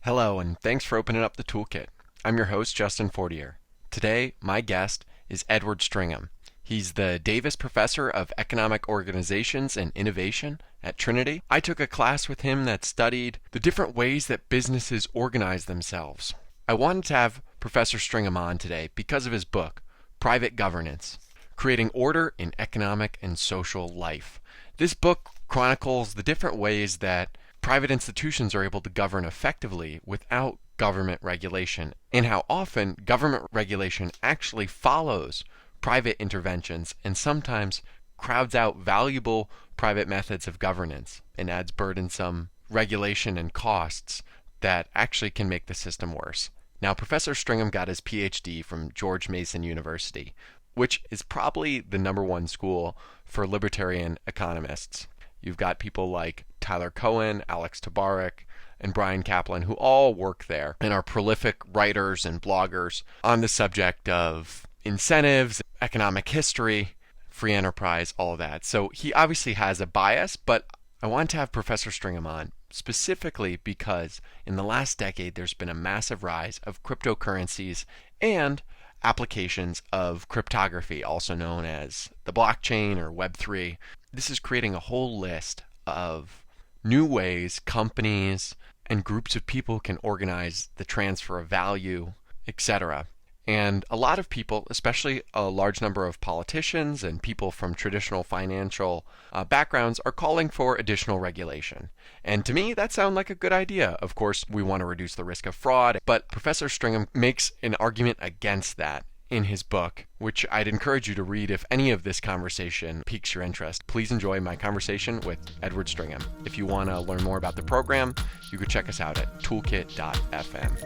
Hello, and thanks for opening up the toolkit. I'm your host, Justin Fortier. Today, my guest is Edward Stringham. He's the Davis Professor of Economic Organizations and Innovation at Trinity. I took a class with him that studied the different ways that businesses organize themselves. I wanted to have Professor Stringham on today because of his book, Private Governance: Creating Order in Economic and Social Life. This book chronicles the different ways that private institutions are able to govern effectively without government regulation, and how often government regulation actually follows private interventions and sometimes crowds out valuable private methods of governance and adds burdensome regulation and costs that actually can make the system worse. Now, Professor Stringham got his PhD from George Mason University, which is probably the number one school for libertarian economists. You've got people like Tyler Cohen, Alex Tabarrok, and Brian Kaplan, who all work there and are prolific writers and bloggers on the subject of incentives, economic history, free enterprise, all of that. So he obviously has a bias, but I want to have Professor Stringham on specifically because in the last decade there's been a massive rise of cryptocurrencies and applications of cryptography, also known as the blockchain or Web3. This is creating a whole list of new ways companies and groups of people can organize the transfer of value, etc. And a lot of people, especially a large number of politicians and people from traditional financial backgrounds, are calling for additional regulation. And to me, that sounds like a good idea. Of course, we want to reduce the risk of fraud, but Professor Stringham makes an argument against that in his book, which I'd encourage you to read if any of this conversation piques your interest. Please enjoy my conversation with Edward Stringham. If you want to learn more about the program, you could check us out at toolkit.fm.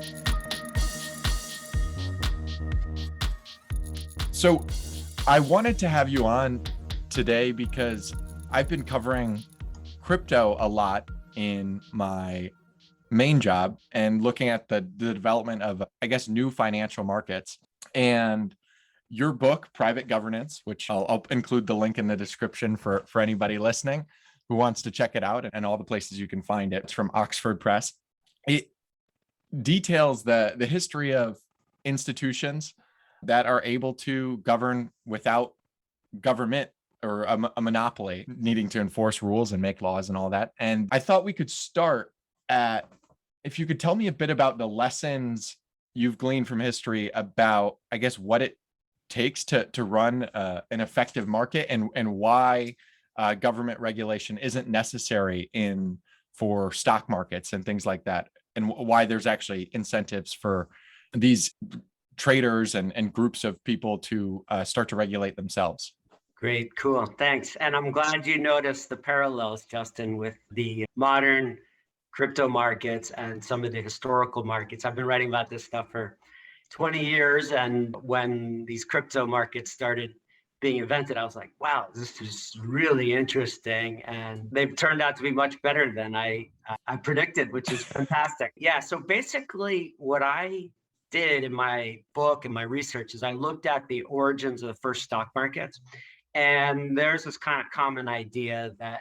So I wanted to have you on today because I've been covering crypto a lot in my main job and looking at the development of, new financial markets. And your book, Private Governance, which I'll include the link in the description for anybody listening who wants to check it out, and all the places you can find it. It's from Oxford Press. It details the history of institutions that are able to govern without government or a monopoly needing to enforce rules and make laws and all that. And I thought we could start at, if you could tell me a bit about the lessons you've gleaned from history about, what it takes to run an effective market, and why government regulation isn't necessary for stock markets and things like that, and why there's actually incentives for these traders and groups of people to start to regulate themselves. Great, cool, thanks. And I'm glad you noticed the parallels, Justin, with the modern crypto markets and some of the historical markets. I've been writing about this stuff for 20 years. And when these crypto markets started being invented, I was like, wow, this is really interesting. And they've turned out to be much better than I predicted, which is fantastic. Yeah, so basically what I did in my book and my research is I looked at the origins of the first stock markets. And there's this kind of common idea that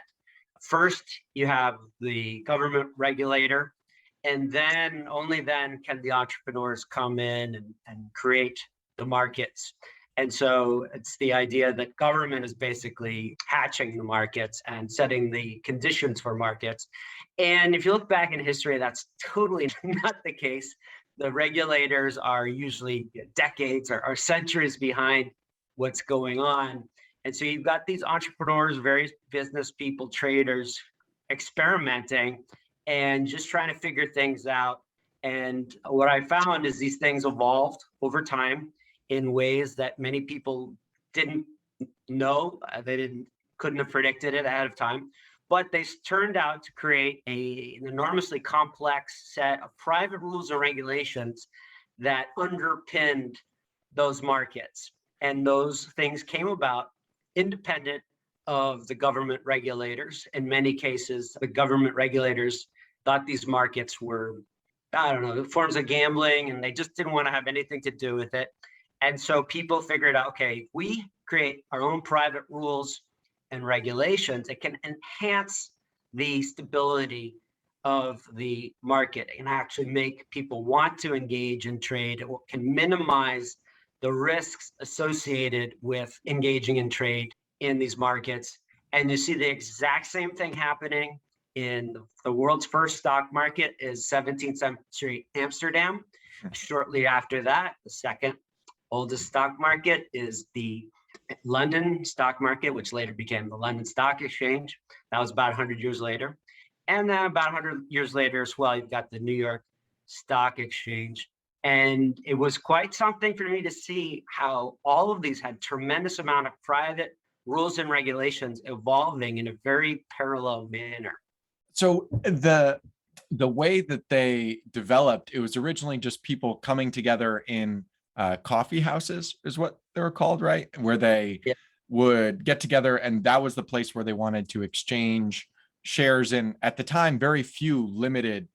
first, you have the government regulator, and then only then can the entrepreneurs come in and create the markets. And so it's the idea that government is basically hatching the markets and setting the conditions for markets. And if you look back in history, that's totally not the case. The regulators are usually decades or centuries behind what's going on. And so you've got these entrepreneurs, various business people, traders, experimenting and just trying to figure things out. And what I found is these things evolved over time in ways that many people didn't know. They couldn't have predicted it ahead of time. But they turned out to create an enormously complex set of private rules and regulations that underpinned those markets. And those things came about independent of the government regulators. In many cases, the government regulators thought these markets were, forms of gambling, and they just didn't want to have anything to do with it. And so people figured out, okay, if we create our own private rules and regulations, it can enhance the stability of the market and actually make people want to engage in trade. It can minimize the risks associated with engaging in trade in these markets. And you see the exact same thing happening in the world's first stock market is 17th century Amsterdam. Shortly after that, the second oldest stock market is the London stock market, which later became the London Stock Exchange. That was about 100 years later. And then about 100 years later as well, you've got the New York Stock Exchange. And it was quite something for me to see how all of these had tremendous amount of private rules and regulations evolving in a very parallel manner. So the way that they developed, it was originally just people coming together in coffee houses is what they were called, right? Where they would get together, and that was the place where they wanted to exchange shares in, at the time, very few limited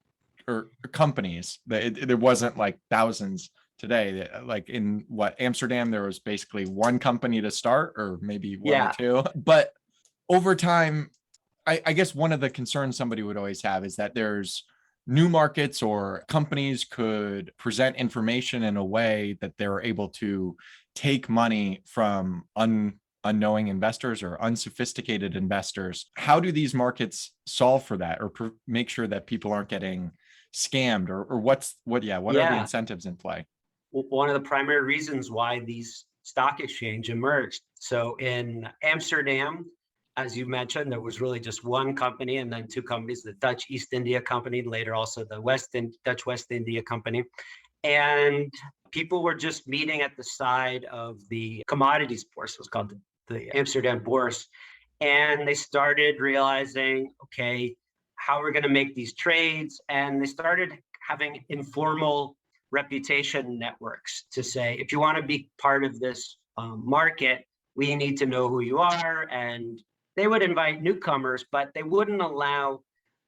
or companies. There wasn't like thousands today. Like in Amsterdam, there was basically one company to start, or maybe one or two. But over time, I guess one of the concerns somebody would always have is that there's new markets, or companies could present information in a way that they're able to take money from unknowing investors or unsophisticated investors. How do these markets solve for that, or make sure that people aren't getting scammed, or what are the incentives in play? One of the primary reasons why these stock exchange emerged. So in Amsterdam, as you mentioned, there was really just one company and then two companies, the Dutch East India Company, later also the Dutch West India Company. And people were just meeting at the side of the commodities bourse. It was called the Amsterdam Bourse. And they started realizing, okay, how we're going to make these trades. And they started having informal reputation networks to say, if you want to be part of this market, we need to know who you are. And they would invite newcomers, but they wouldn't allow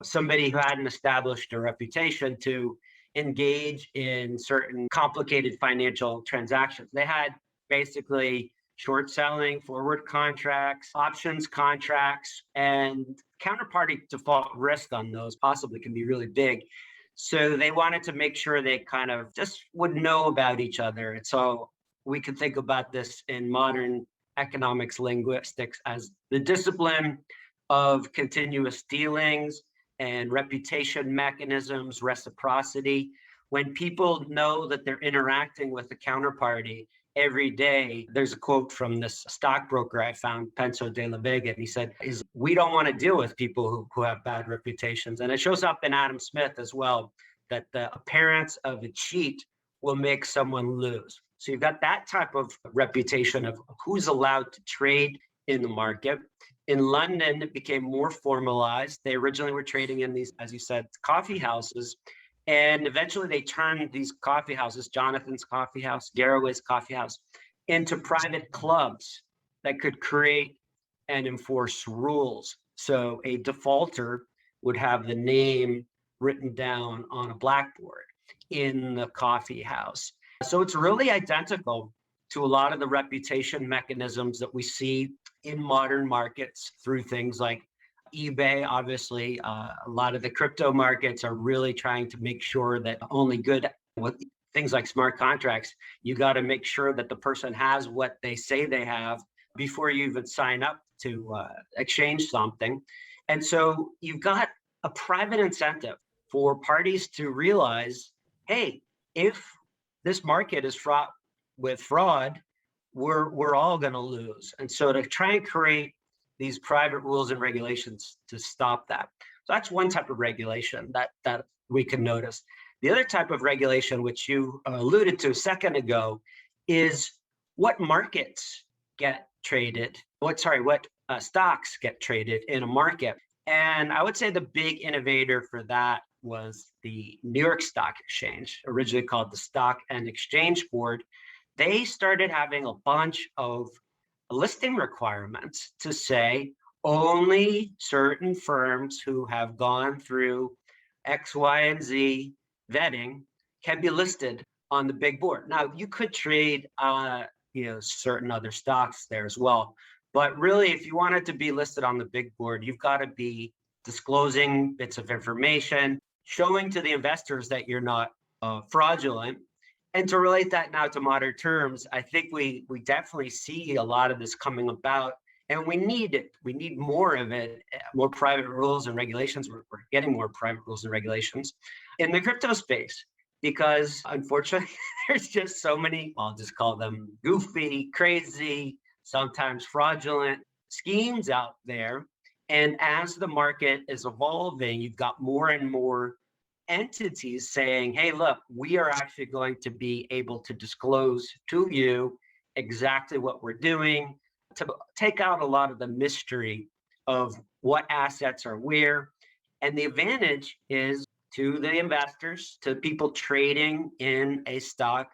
somebody who hadn't established a reputation to engage in certain complicated financial transactions. They had basically short selling, forward contracts, options contracts, and counterparty default risk on those possibly can be really big. So they wanted to make sure they kind of just would know about each other. And so we can think about this in modern economics linguistics as the discipline of continuous dealings and reputation mechanisms, reciprocity. When people know that they're interacting with a counterparty every day, there's a quote from this stockbroker I found, Penso de la Vega, and he said, we don't want to deal with people who have bad reputations. And it shows up in Adam Smith as well, that the appearance of a cheat will make someone lose. So you've got that type of reputation of who's allowed to trade in the market. In London, it became more formalized. They originally were trading in these, as you said, coffee houses. And eventually they turned these coffee houses, Jonathan's Coffee House, Garraway's Coffee House, into private clubs that could create and enforce rules. So a defaulter would have the name written down on a blackboard in the coffee house. So it's really identical to a lot of the reputation mechanisms that we see in modern markets through things like eBay. Obviously, a lot of the crypto markets are really trying to make sure that only good with things like smart contracts, you got to make sure that the person has what they say they have before you even sign up to exchange something. And so you've got a private incentive for parties to realize, hey, if this market is fraught with fraud, we're all going to lose. And so to try and create these private rules and regulations to stop that. So that's one type of regulation that we can notice. The other type of regulation, which you alluded to a second ago, is what markets get traded, what stocks get traded in a market. And I would say the big innovator for that was the New York Stock Exchange, originally called the Stock and Exchange Board. They started having a bunch of listing requirements to say only certain firms who have gone through X, Y, and Z vetting can be listed on the big board. Now, you could trade certain other stocks there as well. But really, if you wanted to be listed on the big board, you've got to be disclosing bits of information, showing to the investors that you're not fraudulent. And to relate that now to modern terms, I think we definitely see a lot of this coming about, and we need it. We need more of it, more private rules and regulations. We're getting more private rules and regulations in the crypto space because unfortunately, there's just so many, I'll just call them goofy, crazy, sometimes fraudulent schemes out there. And as the market is evolving, you've got more and more entities saying, hey, look, we are actually going to be able to disclose to you exactly what we're doing to take out a lot of the mystery of what assets are where. And the advantage is to the investors, to people trading in a stock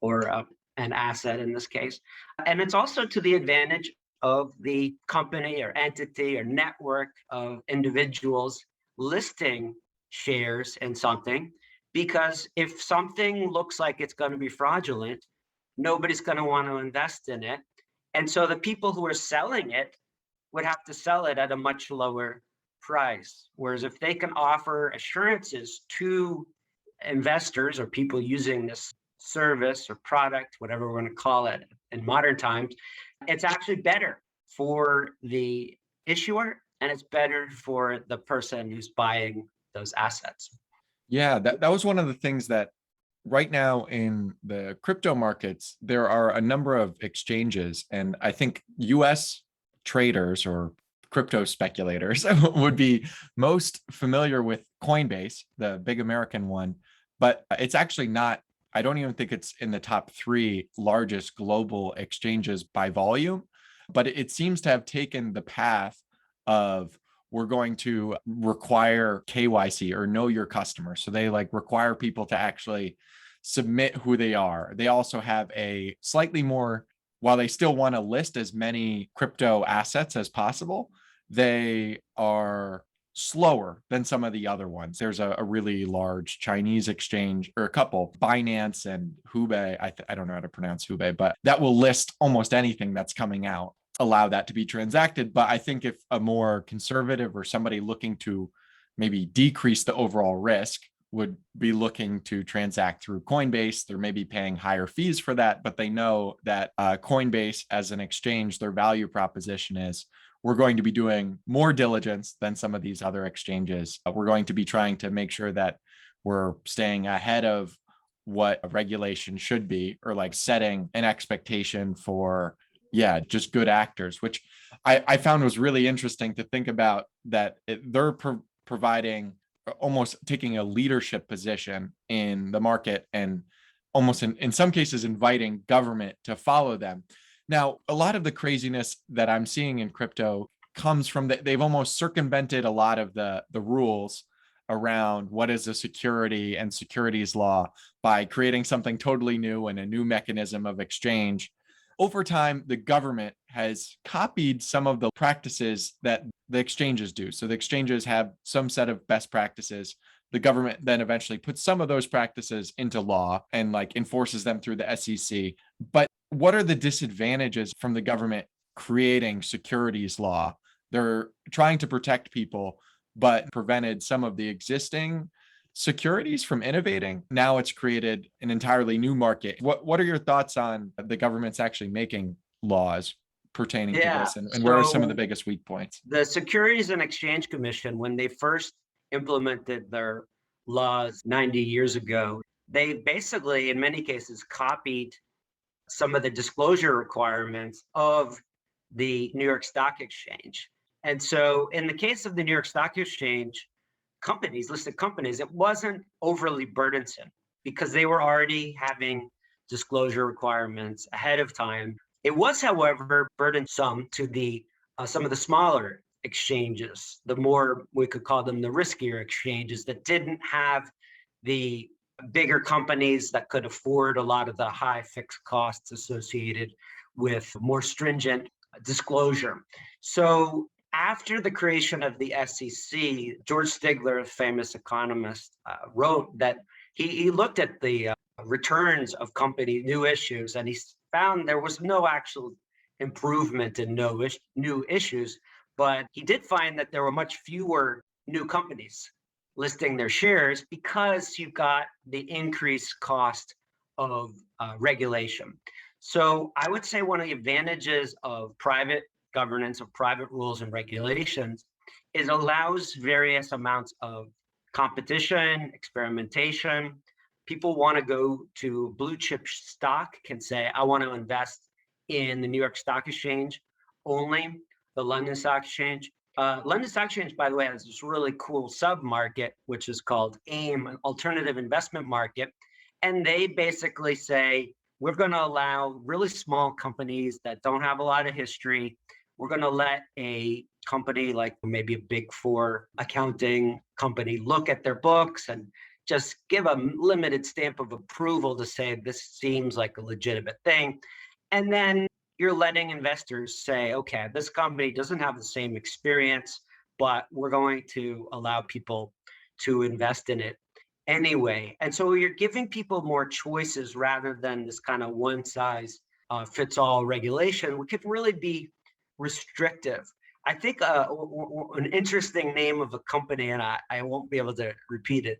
or an asset in this case. And it's also to the advantage of the company or entity or network of individuals listing shares in something, because if something looks like it's going to be fraudulent, nobody's going to want to invest in it. And so the people who are selling it would have to sell it at a much lower price. Whereas if they can offer assurances to investors or people using this service or product, whatever we're going to call it in modern times, it's actually better for the issuer and it's better for the person who's buying those assets. Yeah, that was one of the things that right now in the crypto markets, there are a number of exchanges, and I think US traders or crypto speculators would be most familiar with Coinbase, the big American one, but it's actually not, I don't even think it's in the top 3 largest global exchanges by volume, but it seems to have taken the path of we're going to require KYC or know your customer. So they require people to actually submit who they are. They also have a slightly more, while they still want to list as many crypto assets as possible, they are slower than some of the other ones. There's a really large Chinese exchange, or a couple, Binance and Hubei. I don't know how to pronounce Hubei, but that will list almost anything that's coming out, allow that to be transacted. But I think if a more conservative or somebody looking to maybe decrease the overall risk would be looking to transact through Coinbase, they're maybe paying higher fees for that, but they know that Coinbase as an exchange, their value proposition is we're going to be doing more diligence than some of these other exchanges. We're going to be trying to make sure that we're staying ahead of what a regulation should be, or setting an expectation for just good actors, which I found was really interesting to think about, that they're providing, almost taking a leadership position in the market, and almost in some cases inviting government to follow them. Now, a lot of the craziness that I'm seeing in crypto comes from they've almost circumvented a lot of the rules around what is a security and securities law by creating something totally new and a new mechanism of exchange. Over time, the government has copied some of the practices that the exchanges do. So the exchanges have some set of best practices. The government then eventually puts some of those practices into law and enforces them through the SEC. But what are the disadvantages from the government creating securities law? They're trying to protect people, but prevented some of the existing securities from innovating. Now it's created an entirely new market. What are your thoughts on the government's actually making laws pertaining to this, and where are some of the biggest weak points? The Securities and Exchange Commission, when they first implemented their laws 90 years ago, they basically, in many cases, copied some of the disclosure requirements of the New York Stock Exchange. And so in the case of the New York Stock Exchange, listed companies, it wasn't overly burdensome because they were already having disclosure requirements ahead of time. It was, however, burdensome to the some of the smaller exchanges, the more, we could call them the riskier exchanges, that didn't have the bigger companies that could afford a lot of the high fixed costs associated with more stringent disclosure. So after the creation of the SEC, George Stigler, a famous economist, wrote that he looked at the returns of company new issues, and he found there was no actual improvement in new issues, But he did find that there were much fewer new companies listing their shares because you got the increased cost of regulation. So I would say one of the advantages of private governance, of private rules and regulations, is allows various amounts of competition, experimentation. People want to go to blue chip stock, can say, I want to invest in the New York Stock Exchange only, the London Stock Exchange. London Stock Exchange, by the way, has this really cool sub market, which is called AIM, an alternative investment market. And they basically say, we're going to allow really small companies that don't have a lot of history. We're going to let a company like maybe a big four accounting company look at their books and just give a limited stamp of approval to say this seems like a legitimate thing. And then you're letting investors say, okay, this company doesn't have the same experience, but we're going to allow people to invest in it anyway. And so you're giving people more choices rather than this kind of one size fits all regulation, which could really be restrictive. I think an interesting name of a company, and I won't be able to repeat it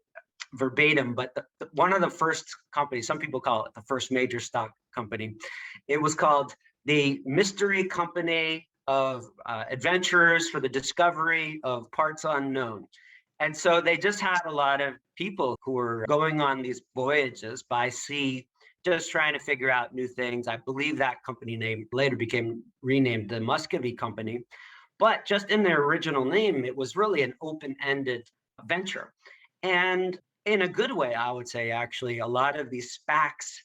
verbatim, but one of the first companies, some people call it the first major stock company, it was called the Mystery Company of Adventurers for the Discovery of Parts Unknown. And so they just had a lot of people who were going on these voyages by sea, just trying to figure out new things. I believe that company name later became renamed the Muscovy Company. But just in their original name, it was really an open-ended venture. And in a good way, I would say, actually, a lot of these SPACs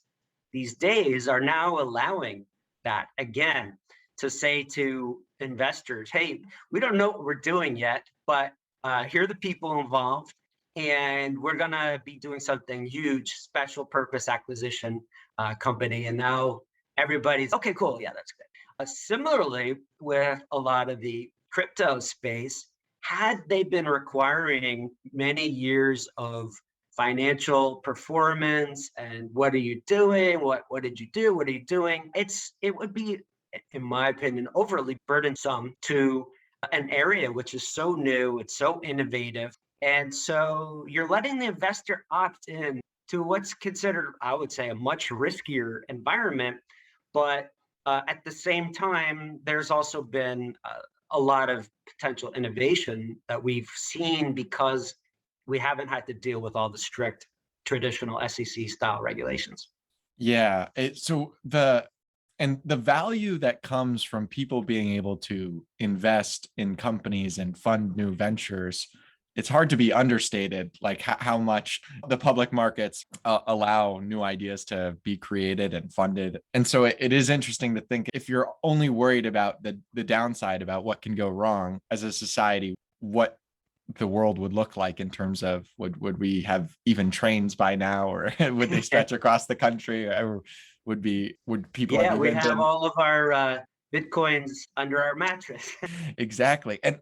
these days are now allowing that again to say to investors, hey, we don't know what we're doing yet, but here are the people involved, and we're going to be doing something huge, special purpose acquisition company. And now everybody's, okay, cool. Yeah, that's good. Similarly, with a lot of the crypto space, had they been requiring many years of financial performance and what are you doing? What did you do? What are you doing? It would be, in my opinion, overly burdensome to an area which is so new, it's so innovative. And so you're letting the investor opt in to what's considered, I would say, a much riskier environment. But at the same time, there's also been a lot of potential innovation that we've seen because we haven't had to deal with all the strict traditional SEC style regulations. Yeah. The value that comes from people being able to invest in companies and fund new ventures, it's hard to be understated, like how much the public markets allow new ideas to be created and funded. And so it is interesting to think, if you're only worried about the downside, about what can go wrong as a society, what the world would look like in terms of would we have even trains by now, or would they stretch across the country, or would people yeah, we have all of our bitcoins under our mattress. Exactly. And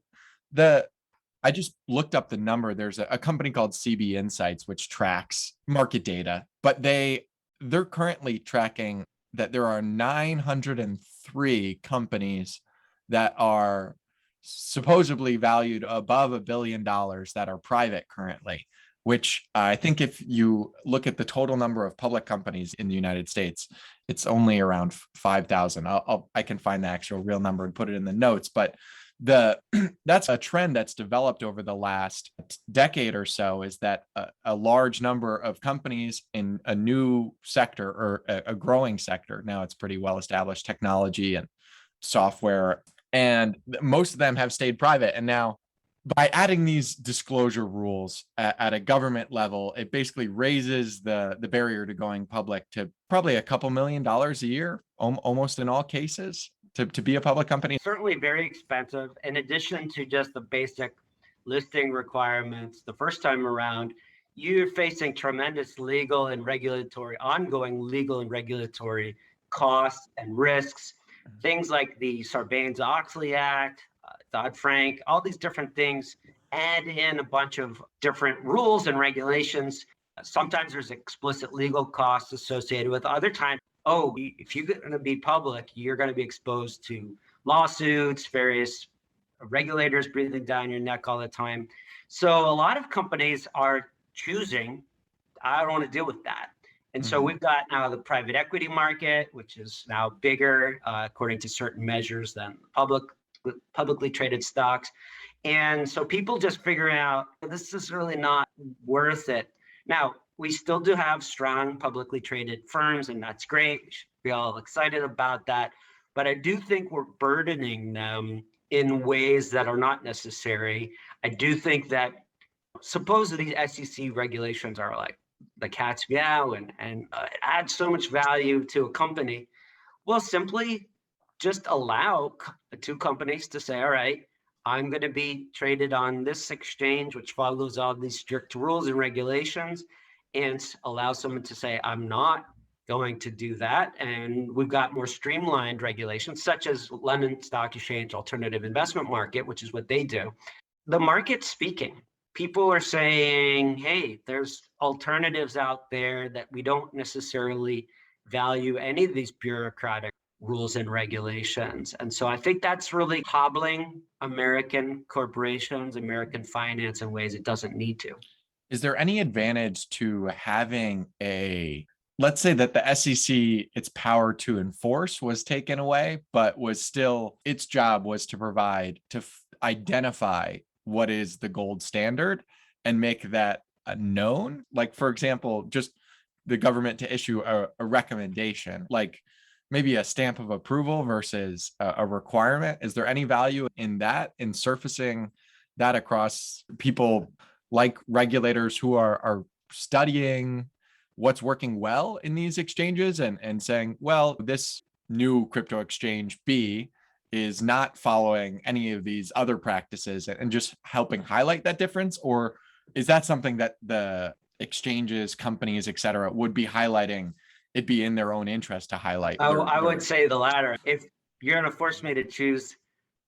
I just looked up the number. There's a company called CB Insights which tracks market data, but they're currently tracking that there are 903 companies that are supposedly valued above $1 billion that are private currently, which I think if you look at the total number of public companies in the United States, it's only around 5,000. I can find the actual real number and put it in the notes, but that's a trend that's developed over the last decade or so, is that a large number of companies in a new sector, or a growing sector, now it's pretty well established, technology and software, and most of them have stayed private. And now, by adding these disclosure rules at a government level, it basically raises the barrier to going public to probably a couple $1 million a year, almost in all cases, to be a public company. Certainly very expensive. In addition to just the basic listing requirements, the first time around, you're facing tremendous ongoing legal and regulatory costs and risks. Things like the Sarbanes-Oxley Act, Dodd-Frank, all these different things add in a bunch of different rules and regulations. Sometimes there's explicit legal costs associated with. Other times, if you're going to be public, you're going to be exposed to lawsuits, various regulators breathing down your neck all the time. So a lot of companies are choosing, I don't want to deal with that. And so we've got now the private equity market, which is now bigger, according to certain measures, than publicly traded stocks. And so people just figuring out this is really not worth it. Now, we still do have strong publicly traded firms, and that's great. We should be all excited about that. But I do think we're burdening them in ways that are not necessary. I do think that supposedly SEC regulations are like the cat's meow and it adds so much value to a company. Well, simply just allow two companies to say, all right, I'm going to be traded on this exchange, which follows all these strict rules and regulations, and allow someone to say, I'm not going to do that. And we've got more streamlined regulations, such as London Stock Exchange Alternative Investment Market, which is what they do. The market's speaking. People are saying, hey, there's alternatives out there that we don't necessarily value any of these bureaucratic rules and regulations. And so I think that's really hobbling American corporations, American finance in ways it doesn't need to. Is there any advantage to having let's say that the SEC, its power to enforce was taken away, but was still, its job was to provide, to identify what is the gold standard and make that known? Like, for example, just the government to issue a recommendation, like maybe a stamp of approval versus a requirement. Is there any value in that, in surfacing that across people like regulators who are studying what's working well in these exchanges and saying, well, this new crypto exchange B is not following any of these other practices, and just helping highlight that difference? Or is that something that the exchanges, companies, et cetera, would be highlighting? It'd be in their own interest to highlight. I would say the latter. If you're going to force me to choose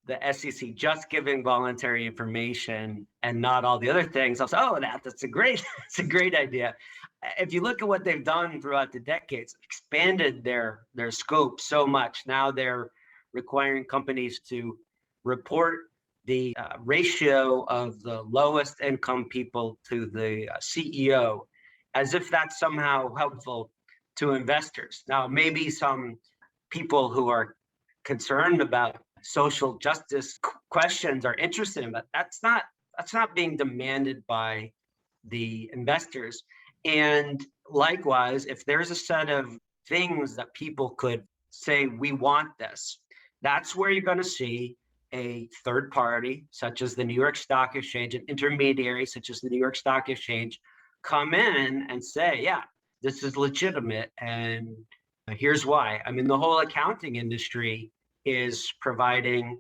the SEC just giving voluntary information and not all the other things, I'll say, oh, that's a great idea. If you look at what they've done throughout the decades, expanded their scope so much. Now they're requiring companies to report the ratio of the lowest income people to the CEO, as if that's somehow helpful to investors. Now, maybe some people who are concerned about social justice questions are interested in, but that's not being demanded by the investors. And likewise, if there's a set of things that people could say, we want this, that's where you're going to see a third party, such as the New York Stock Exchange, an intermediary, such as the New York Stock Exchange, come in and say, yeah, this is legitimate. And here's why. I mean, the whole accounting industry is providing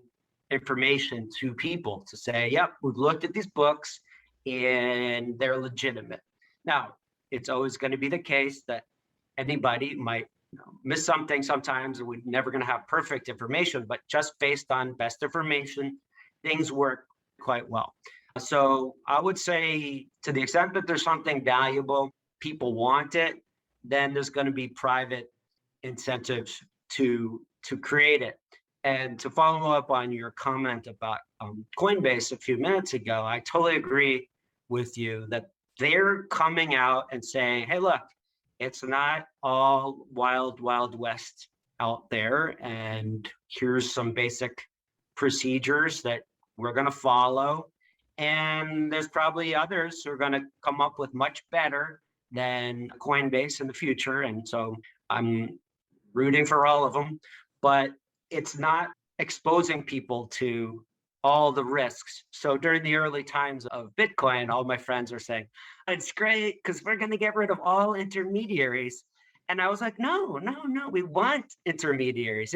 information to people to say, yep, we've looked at these books and they're legitimate. Now, it's always going to be the case that anybody might miss something sometimes, and we're never going to have perfect information, but just based on best information, things work quite well. So I would say, to the extent that there's something valuable, people want it, then there's going to be private incentives to create it. And to follow up on your comment about Coinbase a few minutes ago, I totally agree with you that they're coming out and saying, hey, look, it's not all wild, wild west out there. And here's some basic procedures that we're going to follow. And there's probably others who are going to come up with much better than Coinbase in the future. And so I'm rooting for all of them. But it's not exposing people to all the risks. So during the early times of Bitcoin, all my friends are saying, it's great because we're going to get rid of all intermediaries. And I was like, no, we want intermediaries.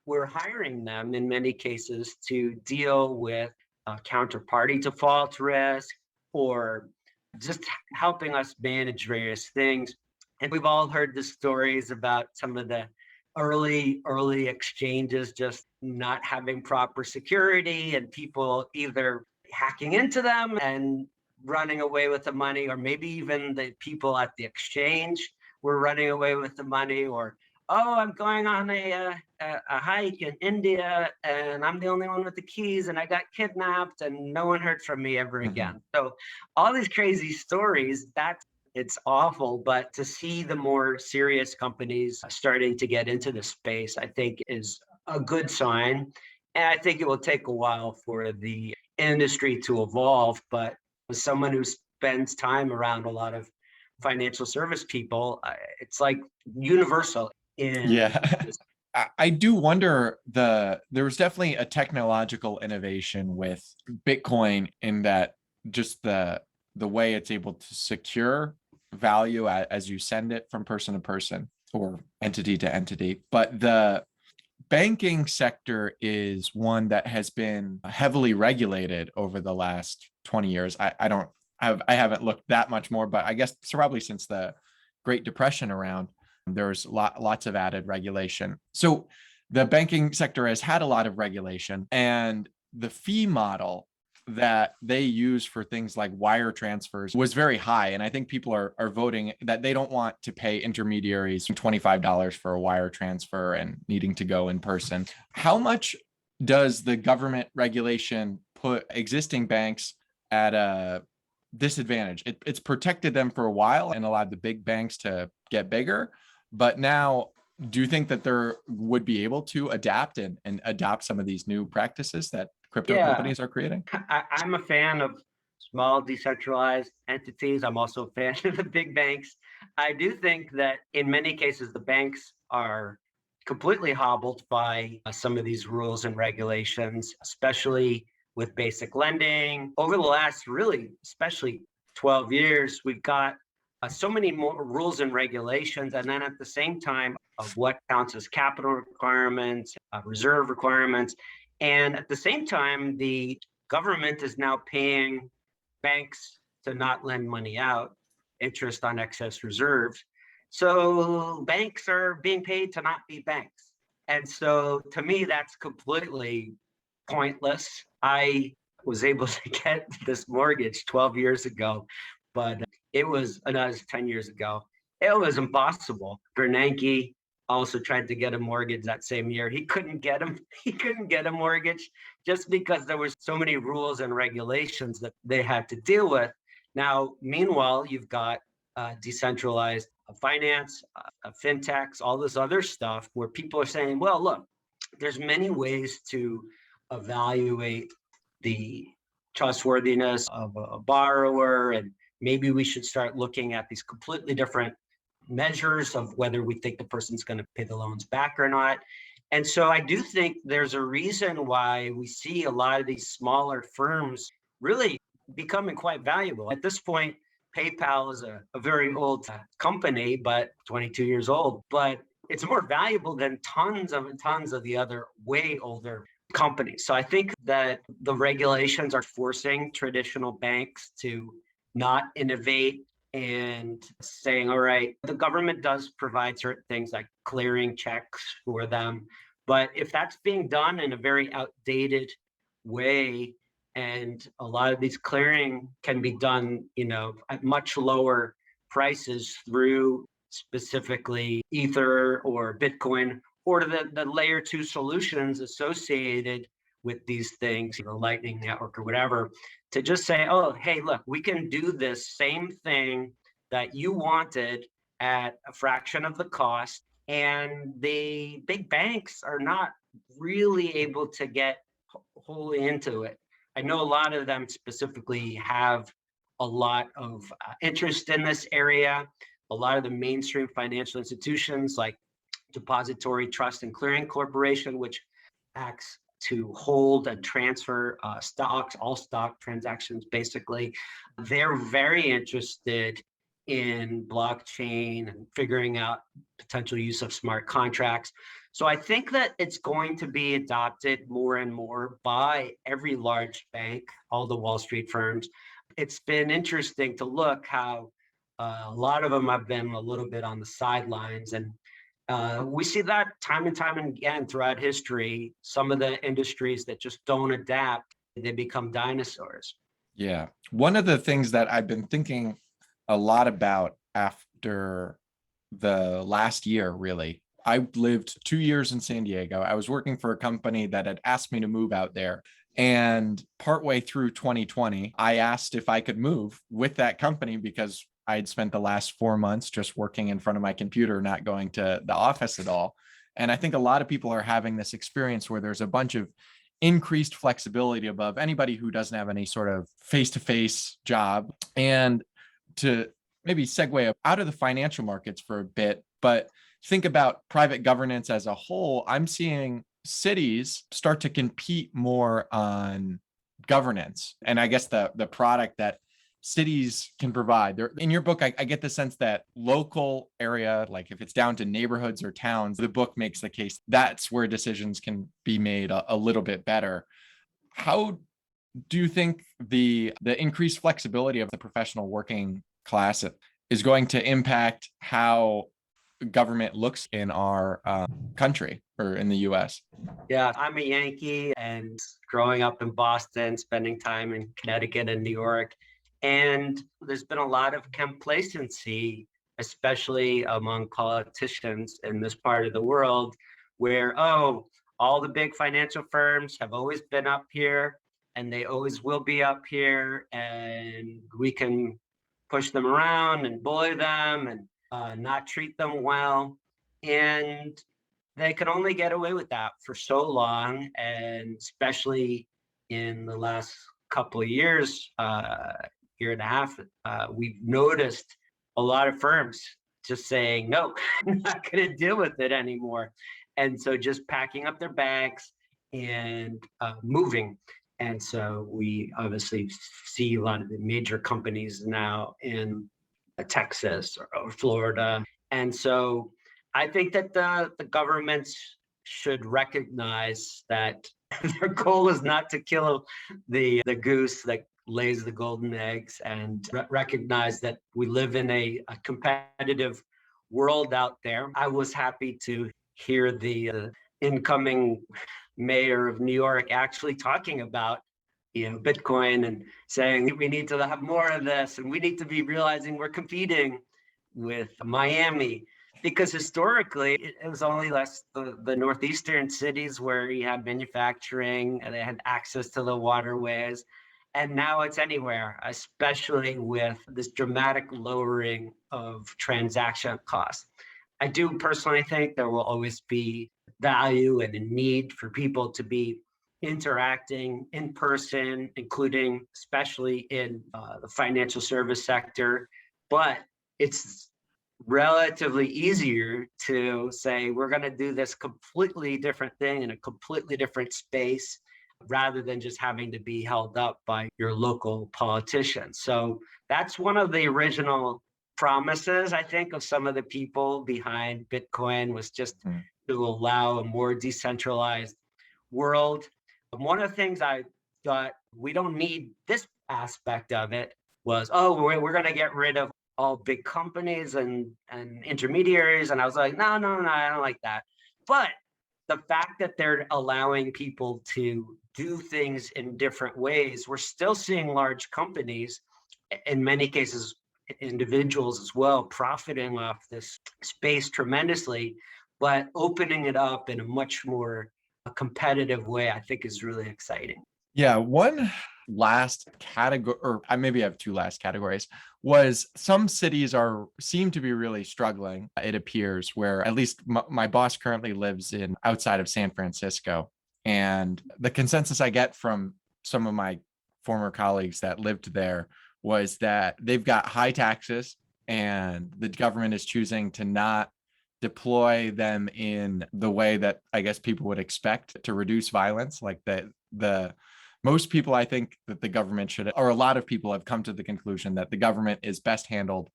We're hiring them in many cases to deal with counterparty default risk, or just helping us manage various things. And we've all heard the stories about some of the early exchanges just not having proper security, and people either hacking into them and running away with the money, or maybe even the people at the exchange were running away with the money, or oh, I'm going on a hike in India and I'm the only one with the keys and I got kidnapped and no one heard from me ever Mhm. again. So all these crazy stories, it's awful, but to see the more serious companies starting to get into the space, I think is a good sign. And I think it will take a while for the industry to evolve. But as someone who spends time around a lot of financial service people, it's like universal in Yeah. this. I do wonder there was definitely a technological innovation with Bitcoin in that just the way it's able to secure value as you send it from person to person or entity to entity. But the banking sector is one that has been heavily regulated over the last 20 years. I haven't looked that much more, but I guess probably since the Great Depression around, there's lots of added regulation. So the banking sector has had a lot of regulation, and the fee model that they use for things like wire transfers was very high. And I think people are voting that they don't want to pay intermediaries $25 for a wire transfer and needing to go in person. How much does the government regulation put existing banks at a disadvantage? It's protected them for a while and allowed the big banks to get bigger. But now, do you think that they would be able to adapt and adopt some of these new practices that crypto Yeah, companies are creating? I'm a fan of small decentralized entities. I'm also a fan of the big banks. I do think that in many cases, the banks are completely hobbled by some of these rules and regulations, especially with basic lending. Over the last really, especially 12 years, we've got so many more rules and regulations. And then at the same time, of what counts as capital requirements, reserve requirements. And at the same time, the government is now paying banks to not lend money out, interest on excess reserves. So banks are being paid to not be banks. And so to me, that's completely pointless. I was able to get this mortgage 12 years ago, but no, it was 10 years ago. It was impossible. Bernanke also tried to get a mortgage that same year. He couldn't get him. He couldn't get a mortgage just because there were so many rules and regulations that they had to deal with. Now, meanwhile, you've got decentralized finance, fintechs, all this other stuff where people are saying, well, look, there's many ways to evaluate the trustworthiness of a borrower, and maybe we should start looking at these completely different measures of whether we think the person's going to pay the loans back or not. And so I do think there's a reason why we see a lot of these smaller firms really becoming quite valuable. At this point, PayPal is a very old company, but 22 years old, but it's more valuable than tons of the other way older companies. So I think that the regulations are forcing traditional banks to not innovate and saying, all right, the government does provide certain things like clearing checks for them. But if that's being done in a very outdated way, and a lot of these clearing can be done, at much lower prices through specifically Ether or Bitcoin or the layer two solutions associated with these things, the Lightning Network or whatever, to just say, oh, hey, look, we can do this same thing that you wanted at a fraction of the cost. And the big banks are not really able to get wholly into it. I know a lot of them specifically have a lot of interest in this area. A lot of the mainstream financial institutions like Depository Trust and Clearing Corporation, which acts to hold and transfer stocks, all stock transactions, basically. They're very interested in blockchain and figuring out potential use of smart contracts. So I think that it's going to be adopted more and more by every large bank, all the Wall Street firms. It's been interesting to look how a lot of them have been a little bit on the sidelines, and we see that time and time again throughout history. Some of the industries that just don't adapt, they become dinosaurs. Yeah. One of the things that I've been thinking a lot about after the last year, really, I lived 2 years in San Diego. I was working for a company that had asked me to move out there. And partway through 2020, I asked if I could move with that company because I had spent the last 4 months just working in front of my computer, not going to the office at all. And I think a lot of people are having this experience where there's a bunch of increased flexibility above anybody who doesn't have any sort of face-to-face job. And to maybe segue out of the financial markets for a bit, but think about private governance as a whole, I'm seeing cities start to compete more on governance. And I guess the product that cities can provide. There, in your book, I get the sense that local area, like if it's down to neighborhoods or towns, the book makes the case that's where decisions can be made a little bit better. How do you think the increased flexibility of the professional working class is going to impact how government looks in our country or in the US? Yeah, I'm a Yankee and growing up in Boston, spending time in Connecticut and New York. And there's been a lot of complacency, especially among politicians in this part of the world, where, oh, all the big financial firms have always been up here and they always will be up here, and we can push them around and bully them and not treat them well. And they can only get away with that for so long. And especially in the last couple of years, year and a half, we've noticed a lot of firms just saying, no, I'm not going to deal with it anymore. And so just packing up their bags and moving. And so we obviously see a lot of the major companies now in Texas or Florida. And so I think that the governments should recognize that their goal is not to kill the goose that lays the golden eggs, and recognize that we live in a competitive world out there. I was happy to hear the incoming mayor of New York actually talking about Bitcoin and saying we need to have more of this, and we need to be realizing we're competing with Miami, because historically it was only less the northeastern cities where you had manufacturing and they had access to the waterways, and now it's anywhere, especially with this dramatic lowering of transaction costs. I do personally think there will always be value and a need for people to be interacting in person, including especially in the financial service sector. But it's relatively easier to say, we're going to do this completely different thing in a completely different space, rather than just having to be held up by your local politicians. So that's one of the original promises, I think, of some of the people behind Bitcoin, was just to allow a more decentralized world. One of the things I thought we don't need this aspect of it was, oh, we're going to get rid of all big companies and intermediaries. And I was like, no, I don't like that. But the fact that they're allowing people to do things in different ways, we're still seeing large companies, in many cases, individuals as well, profiting off this space tremendously, but opening it up in a much more competitive way, I think, is really exciting. Yeah, one last category, or I maybe have two last categories, was some cities seem to be really struggling, it appears, where at least my boss currently lives in outside of San Francisco. And the consensus I get from some of my former colleagues that lived there was that they've got high taxes and the government is choosing to not deploy them in the way that I guess people would expect to reduce violence. Like the most people, I think, that the government should, or a lot of people have come to the conclusion that the government is best handled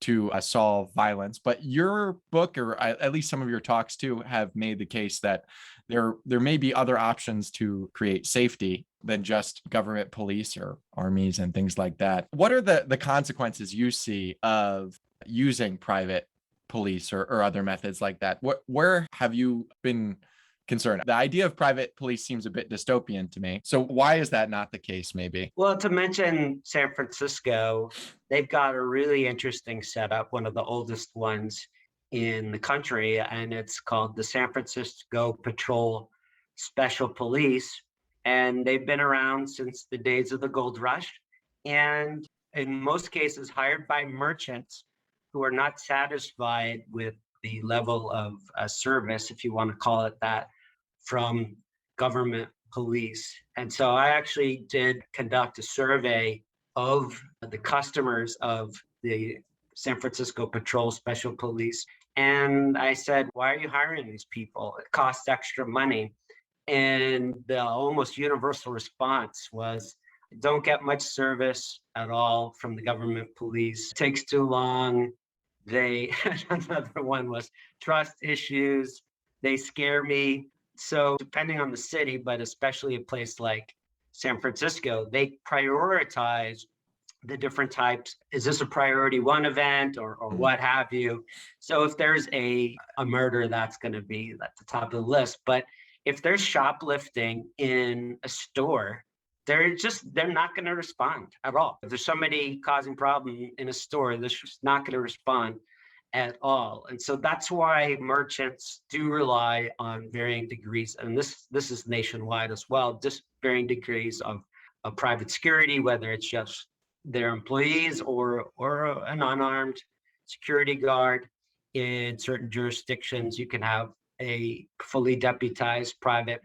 to solve violence. But your book, or at least some of your talks too, have made the case that there may be other options to create safety than just government police or armies and things like that. What are the consequences you see of using private police or other methods like that? Where have you been concerned? The idea of private police seems a bit dystopian to me. So why is that not the case, maybe? Well, to mention San Francisco, they've got a really interesting setup, one of the oldest ones in the country, and it's called the San Francisco Patrol Special Police. And they've been around since the days of the gold rush. And in most cases, hired by merchants who are not satisfied with the level of service, if you want to call it that, from government police. And so I actually did conduct a survey of the customers of the San Francisco Patrol Special Police. And I said, why are you hiring these people? It costs extra money. And the almost universal response was, don't get much service at all from the government police. It takes too long. Another one was trust issues. They scare me. So depending on the city, but especially a place like San Francisco, they prioritize the different types. Is this a priority one event or what have you? So if there's a murder, that's going to be at the top of the list. But if there's shoplifting in a store, they're not going to respond at all. If there's somebody causing problem in a store, they're just not going to respond at all. And so that's why merchants do rely on varying degrees, and this is nationwide as well, just varying degrees of private security, whether it's just their employees or an unarmed security guard. In certain jurisdictions, you can have a fully deputized private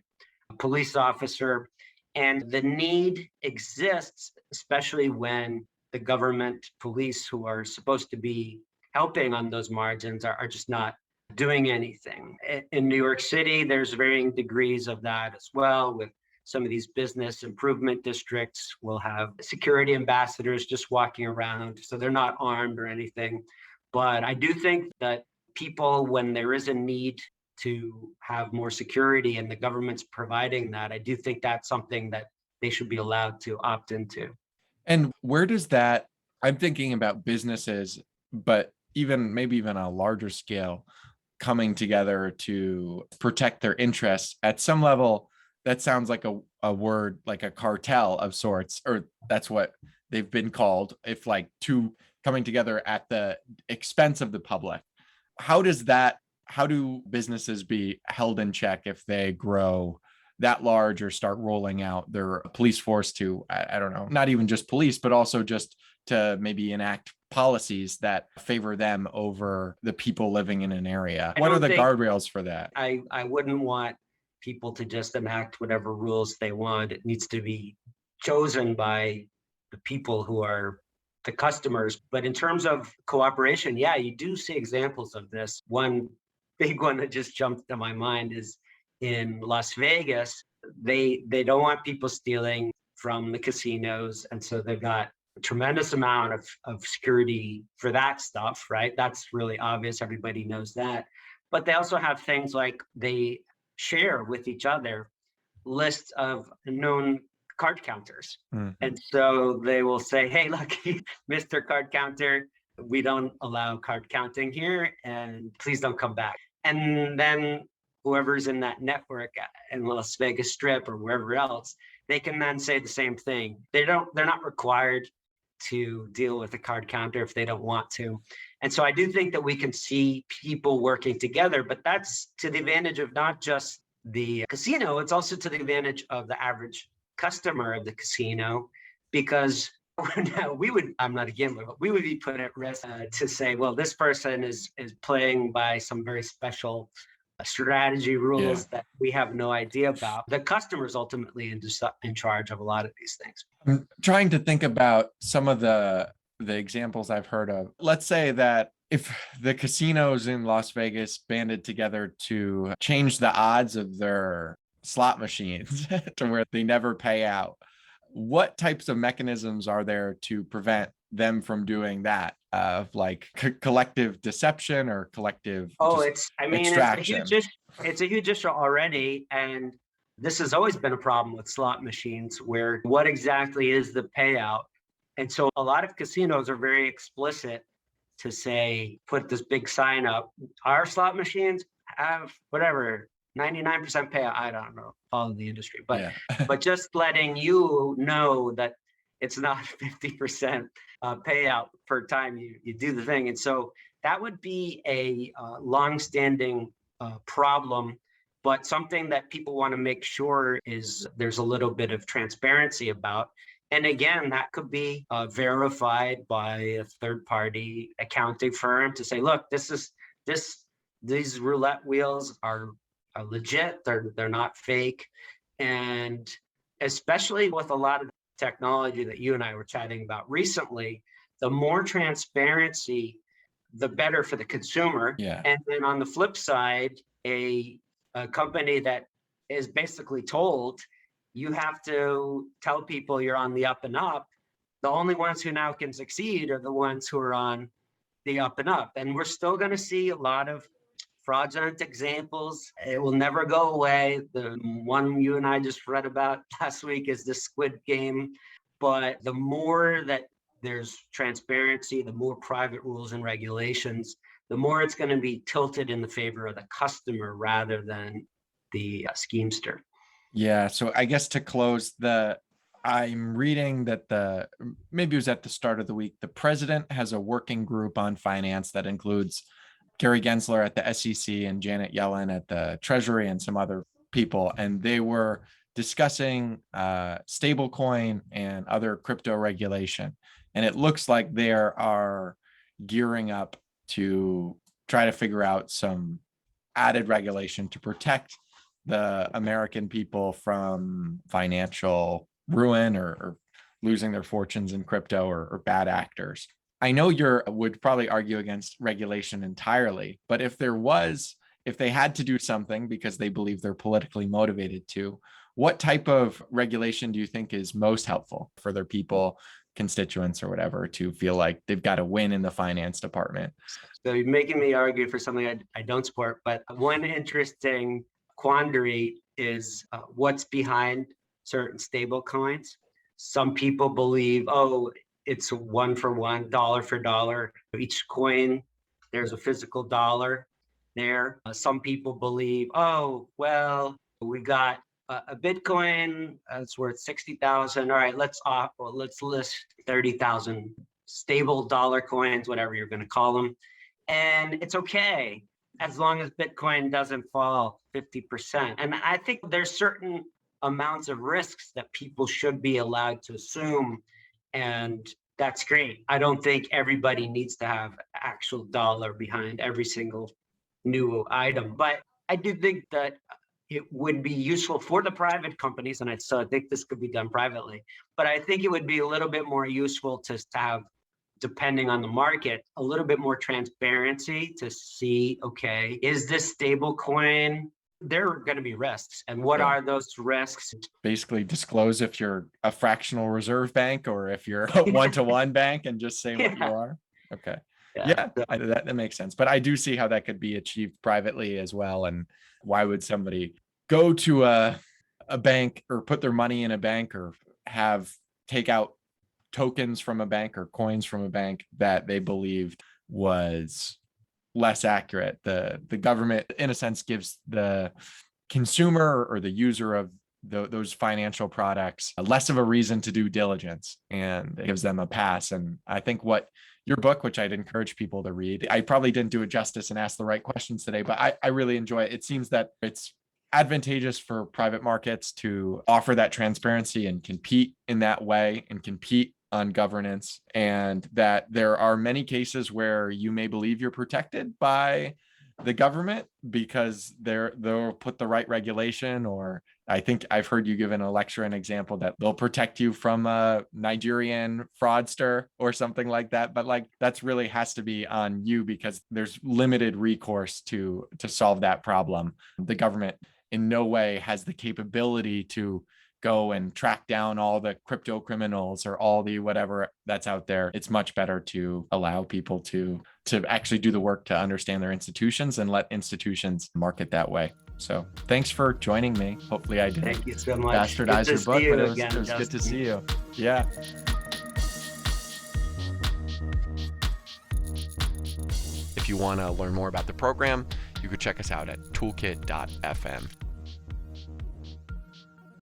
police officer. And the need exists, especially when the government police, who are supposed to be helping on those margins, are just not doing anything. In New York City, there's varying degrees of that as well. With some of these business improvement districts, will have security ambassadors just walking around, so they're not armed or anything. But I do think that people, when there is a need to have more security and the government's providing that, I do think that's something that they should be allowed to opt into. And where does that, I'm thinking about businesses, but maybe even a larger scale, coming together to protect their interests at some level. That sounds like a word, like a cartel of sorts, or that's what they've been called, if like two coming together at the expense of the public. How do businesses be held in check if they grow that large or start rolling out their police force to, I don't know, not even just police, but also just to maybe enact policies that favor them over the people living in an area? What are the guardrails for that? I wouldn't want people to just enact whatever rules they want. It needs to be chosen by the people who are the customers. But in terms of cooperation, yeah, you do see examples of this. One big one that just jumped to my mind is in Las Vegas. They don't want people stealing from the casinos, and so they've got a tremendous amount of security for that stuff, right? That's really obvious. Everybody knows that. But they also have things like they share with each other lists of known card counters. Mm-hmm. And so they will say, hey, look, Mr. Card Counter, we don't allow card counting here, and please don't come back. And then whoever's in that network in Las Vegas Strip or wherever else, they can then say the same thing. They're not required to deal with a card counter if they don't want to. And so I do think that we can see people working together, but that's to the advantage of not just the casino, it's also to the advantage of the average customer of the casino, because I'm not a gambler, but we would be put at risk to say, well, this person is playing by some very special strategy rules that we have no idea about. The customer's ultimately in charge of a lot of these things. I'm trying to think about some of the examples I've heard of. Let's say that if the casinos in Las Vegas banded together to change the odds of their slot machines to where they never pay out, what types of mechanisms are there to prevent them from doing that, of like collective deception or collective extraction? It's a huge issue already. And this has always been a problem with slot machines, where what exactly is the payout? And so a lot of casinos are very explicit to say, put this big sign up, our slot machines have whatever 99% payout. I don't know all of the industry, but but just letting you know that it's not 50% payout per time you do the thing. And so that would be a longstanding problem, but something that people want to make sure is there's a little bit of transparency about. And again, that could be verified by a third-party accounting firm to say, look, these roulette wheels are legit. They're not fake. And especially with a lot of technology that you and I were chatting about recently, the more transparency, the better for the consumer. Yeah. And then on the flip side, a company that is basically told you have to tell people you're on the up and up, the only ones who now can succeed are the ones who are on the up and up. And we're still going to see a lot of fraudulent examples. It will never go away. The one you and I just read about last week is the Squid Game. But the more that there's transparency, the more private rules and regulations, the more it's going to be tilted in the favor of the customer rather than the schemester. Yeah. So I guess to close, I'm reading that maybe it was at the start of the week, the president has a working group on finance that includes Gary Gensler at the SEC and Janet Yellen at the Treasury and some other people. And they were discussing stablecoin and other crypto regulation. And it looks like they are gearing up to try to figure out some added regulation to protect the American people from financial ruin or losing their fortunes in crypto or bad actors. I know would probably argue against regulation entirely, but if they had to do something because they believe they're politically motivated to, what type of regulation do you think is most helpful for their people, constituents or whatever, to feel like they've got a win in the finance department? So you're making me argue for something I don't support, but one interesting quandary is what's behind certain stable coins. Some people believe, it's one for one, dollar for dollar. Each coin, there's a physical dollar there. Some people believe, we got a Bitcoin, it's worth 60,000. All right, let's list 30,000 stable dollar coins, whatever you're going to call them. And it's okay as long as Bitcoin doesn't fall 50%. And I think there's certain amounts of risks that people should be allowed to assume. And that's great. I don't think everybody needs to have actual dollar behind every single new item. But I do think that it would be useful for the private companies, and I think this could be done privately, but I think it would be a little bit more useful to have, depending on the market, a little bit more transparency to see, okay, is this stable coin? There are going to be risks. And what are those risks? Basically disclose if you're a fractional reserve bank or if you're a one-to-one bank and just say what you are. Okay. Yeah, that makes sense. But I do see how that could be achieved privately as well. And why would somebody go to a bank or put their money in a bank or take out tokens from a bank or coins from a bank that they believed was less accurate? The government, in a sense, gives the consumer or the user of those financial products less of a reason to do diligence, and it gives them a pass. And I think what your book, which I'd encourage people to read, I probably didn't do it justice and ask the right questions today, but I really enjoy it. It seems that it's advantageous for private markets to offer that transparency and compete in that way and compete on governance, and that there are many cases where you may believe you're protected by the government because they'll put the right regulation, or I think I've heard you give in a lecture an example that they'll protect you from a Nigerian fraudster or something like that. But like, that's really has to be on you because there's limited recourse to solve that problem. The government in no way has the capability to go and track down all the crypto criminals or all the whatever that's out there. It's much better to allow people to actually do the work to understand their institutions and let institutions market that way. So thanks for joining me. Hopefully I didn't Thank you so much. bastardize your book, but it was good to Justin. see you. Yeah. If you want to learn more about the program, you could check us out at toolkit.fm.